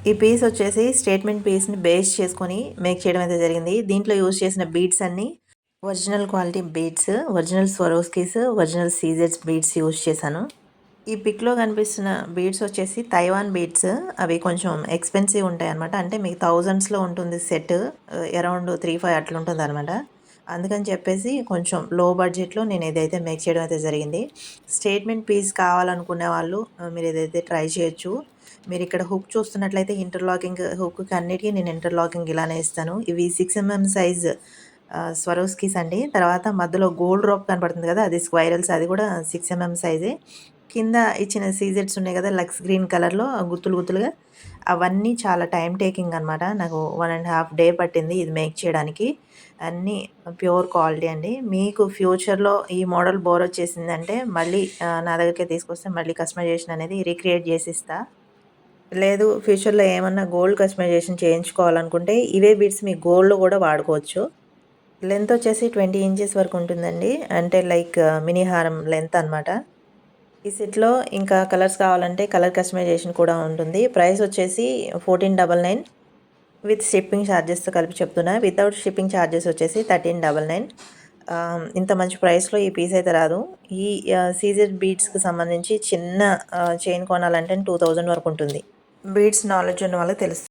ఈ పీస్ వచ్చేసి స్టేట్మెంట్ పీస్ని బేస్ చేసుకొని మేక్ చేయడం అయితే జరిగింది. దీంట్లో యూజ్ చేసిన బీడ్స్ అన్నీ original quality beads, original Swarovskis, original సీజెడ్స్ బీడ్స్ యూజ్ చేశాను. ఈ పిక్‌లో కనిపిస్తున్న బీడ్స్ వచ్చేసి తైవాన్ బీడ్స్. అవి కొంచెం ఎక్స్‌పెన్సివ్ ఉంటాయన్నమాట. అంటే మీకు థౌజండ్స్‌లో ఉంటుంది సెట్. అరౌండ్ 3, 5 అట్లుంటుందనమాట. అందుకని చెప్పేసి కొంచెం లో బడ్జెట్‌లో నేను ఇదైతే మేక్ చేయడం అయితే జరిగింది. స్టేట్మెంట్ పీస్ కావాలనుకునే వాళ్ళు మీరు ఇదైతే ట్రై చేయొచ్చు. మీరిక్కడ హుక్ చూస్తున్నట్లయితే ఇంటర్లాకింగ్ హుక్‌కి అన్నిటికి నేను ఇంటర్లాకింగ్ ఇలానే ఇస్తాను. ఇవి 6 సైజ్ స్వరోస్కీస్ అండి. తర్వాత మధ్యలో గోల్డ్ రోప్ కనపడుతుంది కదా! అది స్క్వైరల్స్, అది కూడా 6 సైజే. కింద ఇచ్చిన సీజెడ్స్ ఉన్నాయి కదా! లక్స్ గ్రీన్ కలర్‌లో గుత్తులు గుత్తులుగా, అవన్నీ చాలా టైమ్ టేకింగ్ అనమాట. నాకు 1 ½ డే పట్టింది ఇది మేక్ చేయడానికి. అన్నీ ప్యూర్ క్వాలిటీ అండి. మీకు ఫ్యూచర్‌లో ఈ మోడల్ బోర్ వచ్చేసిందంటే మళ్ళీ నా దగ్గరికే తీసుకొస్తే మళ్ళీ కస్టమైజేషన్ అనేది రీక్రియేట్ చేసిస్తా. లేదు ఫ్యూచర్‌లో ఏమన్నా గోల్డ్ కస్టమైజేషన్ చేయించుకోవాలనుకుంటే ఇవే బీడ్స్ మీ గోల్డ్‌లో కూడా వాడుకోవచ్చు. లెంత్ వచ్చేసి 20 ఇంచెస్ వరకు ఉంటుందండి. అంటే లైక్ మినీ హారం లెంత్ అనమాట. ఈ సెట్‌లో ఇంకా కలర్స్ కావాలంటే కలర్ కస్టమైజేషన్ కూడా ఉంటుంది. ప్రైస్ వచ్చేసి 1499 విత్ షిప్పింగ్ ఛార్జెస్‌తో కలిపి చెప్తున్నా. వితౌట్ షిప్పింగ్ ఛార్జెస్ వచ్చేసి 1399. ఇంత మంచి ప్రైస్‌లో ఈ పీస్ అయితే రాదు. ఈ సీజెడ్ బీడ్స్‌కి సంబంధించి చిన్న చైన్ కొనాలంటే 2000 వరకు ఉంటుంది. బీడ్స్ నాలెడ్జ్ ఉన్న వాళ్ళకి తెలుస్తుంది.